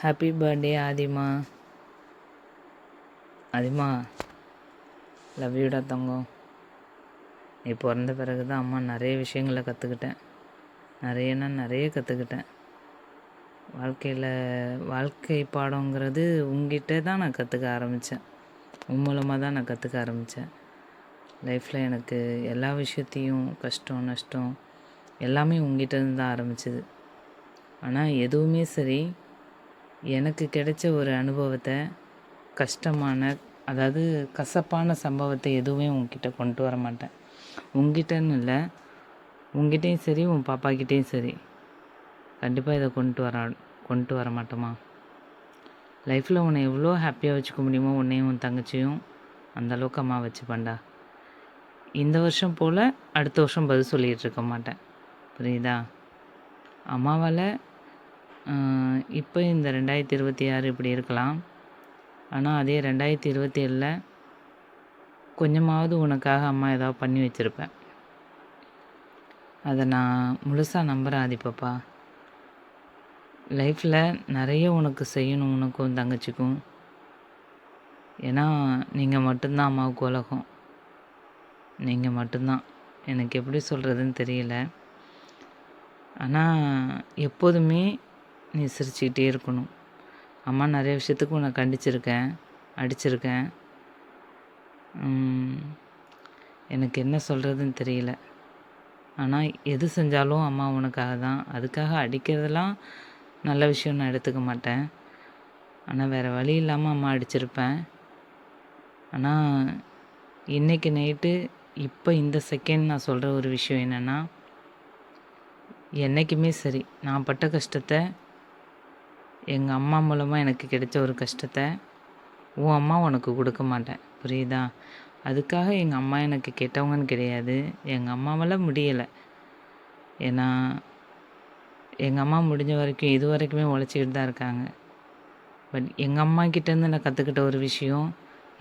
Happy birthday Aadhima. Aadhima, love யூடா தங்கம். நீ பிறந்த பிறகு தான் அம்மா நிறைய விஷயங்களை கற்றுக்கிட்டேன். நிறைய கற்றுக்கிட்டேன். வாழ்க்கை பாடங்கிறது உங்ககிட்ட தான் நான் கற்றுக்க ஆரம்பித்தேன். உன் மூலமாக தான் நான் கற்றுக்க ஆரம்பித்தேன். லைஃப்பில் எனக்கு எல்லா விஷயத்தையும் கஷ்டம் நஷ்டம் எல்லாமே உங்ககிட்டருந்து தான் ஆரம்பிச்சிது. ஆனால் எதுவுமே சரி, எனக்கு கிடைச்ச ஒரு அனுபவத்தை அதாவது கசப்பான சம்பவத்தை எதுவுமே உங்ககிட்ட கொண்டு வர மாட்டேன். உங்ககிட்டன்னு இல்லை, உங்ககிட்டையும் சரி உன் பாப்பாக்கிட்டேயும் சரி கண்டிப்பாக இதை கொண்டு வர மாட்டோமா. லைஃப்பில் உன்னை எவ்வளோ ஹாப்பியாக வச்சுக்க முடியுமோ உன்னையும் உன் தங்கச்சியும் அந்தளவுக்கு அம்மா வச்சுப்பேன்டா. இந்த வருஷம் போல் அடுத்த வருஷம் பதில் சொல்லிகிட்டு இருக்க மாட்டேன், புரியுதா. அம்மாவால் இப்போ இந்த 2026 இப்படி இருக்கலாம், ஆனால் அதே 2027 கொஞ்சமாவது உனக்காக அம்மா ஏதாவது பண்ணி வச்சுருப்பேன். அதை நான் முழுசாக நம்புகிறேன் ஆதிப்பாப்பா. லைஃப்பில் நிறைய உனக்கு செய்யணும், உனக்கும் தங்கச்சிக்கும். ஏன்னா நீங்கள் மட்டும்தான் அம்மாவுக்கு உலகம். நீங்கள் மட்டும்தான். எனக்கு எப்படி சொல்கிறதுன்னு தெரியல. ஆனால் எப்போதுமே நீ சிரிச்சுக்கிட்டே இருக்கணும். அம்மா நிறைய விஷயத்துக்கு உன்னை கண்டிச்சிருக்கேன், அடிச்சிருக்கேன். எனக்கு என்ன சொல்கிறதுன்னு தெரியல. ஆனால் எது செஞ்சாலும் அம்மா உனக்காக தான். அதுக்காக அடிக்கிறதெல்லாம் நல்ல விஷயம் நான் எடுத்துக்க மாட்டேன். ஆனால் வேறு வழி இல்லாமல் அம்மா அடிச்சிருப்பேன். ஆனால் இன்றைக்கி நைட்டு இப்போ இந்த செகண்ட் நான் சொல்கிற ஒரு விஷயம் என்னென்னா, என்றைக்குமே சரி நான் பட்ட கஷ்டத்தை, எங்கள் அம்மா மூலமாக எனக்கு கிடைச்ச ஒரு கஷ்டத்தை உன் அம்மா உனக்கு கொடுக்க மாட்டேன், புரியுதா. அதுக்காக எங்கள் அம்மா எனக்கு கெட்டவங்கன்னு கிடையாது. எங்கள் அம்மாவால் முடியலை. ஏன்னா எங்கள் அம்மா முடிஞ்ச வரைக்கும் இது வரைக்குமே உழைச்சிக்கிட்டு தான் இருக்காங்க. பட் எங்கள் அம்மாக்கிட்டேருந்து நான் கற்றுக்கிட்ட ஒரு விஷயம்,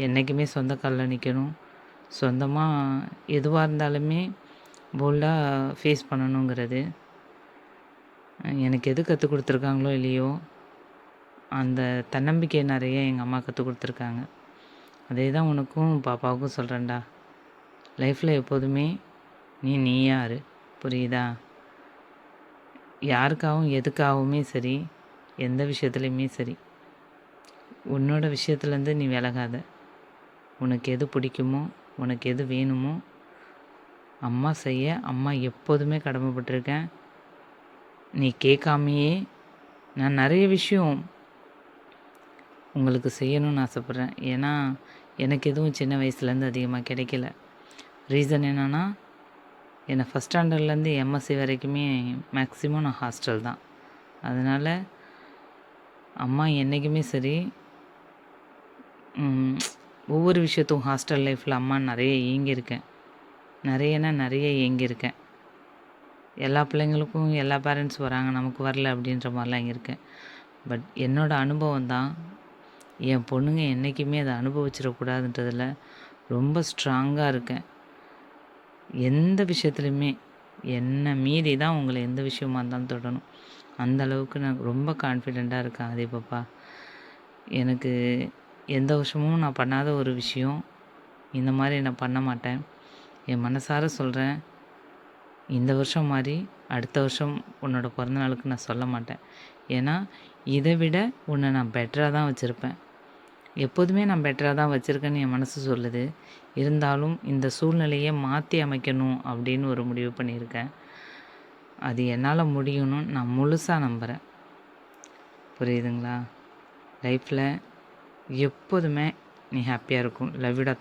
என்றைக்குமே சொந்த காலில் நிற்கணும். சொந்தமாக எதுவாக இருந்தாலுமே போல்டாக ஃபேஸ் பண்ணணுங்கிறது. எனக்கு எது கற்றுக் கொடுத்துருக்காங்களோ இல்லையோ, அந்த தன்னம்பிக்கை நிறைய எங்கள் அம்மா கற்றுக் கொடுத்துருக்காங்க. அதே தான் உனக்கும் பாப்பாவுக்கும் சொல்கிறேன்டா. லைஃப்பில் எப்போதுமே நீ யார், புரியுதா. யாருக்காகவும் எதுக்காகவுமே சரி, எந்த விஷயத்துலையுமே சரி, உன்னோட விஷயத்துலேருந்து நீ விலகாத. உனக்கு எது பிடிக்குமோ, உனக்கு எது வேணுமோ அம்மா செய்ய அம்மா எப்போதுமே கடமைப்பட்டிருக்கேன். நீ கேட்காமையே நான் நிறைய விஷயம் உங்களுக்கு செய்யணும்னு ஆசைப்பட்றேன். ஏன்னா எனக்கு எதுவும் சின்ன வயசுலேருந்து அதிகமாக கிடைக்கல. ரீசன் என்னென்னா, என்னை ஃபஸ்ட் ஸ்டாண்டர்ட்லேருந்து எம்எஸ்சி வரைக்குமே மேக்ஸிமம் நான் ஹாஸ்டல் தான். அதனால் அம்மா என்றைக்குமே சரி ஒவ்வொரு விஷயத்தும் ஹாஸ்டல் லைஃப்பில் அம்மா நிறைய ஏங்கியிருக்கேன். நிறைய ஏங்கியிருக்கேன். எல்லா பிள்ளைங்களுக்கும் எல்லா பேரண்ட்ஸ் வராங்க, நமக்கு வரல அப்படின்ற மாதிரிலாம் இங்கிருக்கேன். பட் என்னோடய அனுபவம் தான், என் பொண்ணுங்க என்றைக்குமே அதை அனுபவிச்சிடக்கூடாதுன்றதில் ரொம்ப ஸ்ட்ராங்காக இருக்கேன். எந்த விஷயத்துலையுமே என்னை மீறி தான் உங்களை எந்த விஷயமா இருந்தாலும் தொடணும். அந்தளவுக்கு நான் ரொம்ப கான்ஃபிடெண்ட்டாக இருக்கேன் அதே பாப்பா. எனக்கு எந்த வருஷமும் நான் பண்ணாத ஒரு விஷயம் இந்த மாதிரி நான் பண்ண மாட்டேன். என் மனசார சொல்கிறேன், இந்த வருஷம் மாதிரி அடுத்த வருஷம் உன்னோட பிறந்தநாளுக்கு நான் சொல்ல மாட்டேன். ஏன்னா இதை விட உன்னை நான் பெட்டராக தான் வச்சுருப்பேன். எப்போதுமே நான் பெட்டராக தான் வச்சுருக்கேன்னு என் மனசு சொல்லுது. இருந்தாலும் இந்த சூழ்நிலையை மாற்றி அமைக்கணும் அப்படின்னு ஒரு முடிவு பண்ணியிருக்கேன். அது என்னால் முடியணும்னு நான் முழுசாக நம்புகிறேன், புரியுதுங்களா. லைஃப்பில் எப்போதுமே நீ ஹாப்பியாக இருக்கும். லவ் யூடா.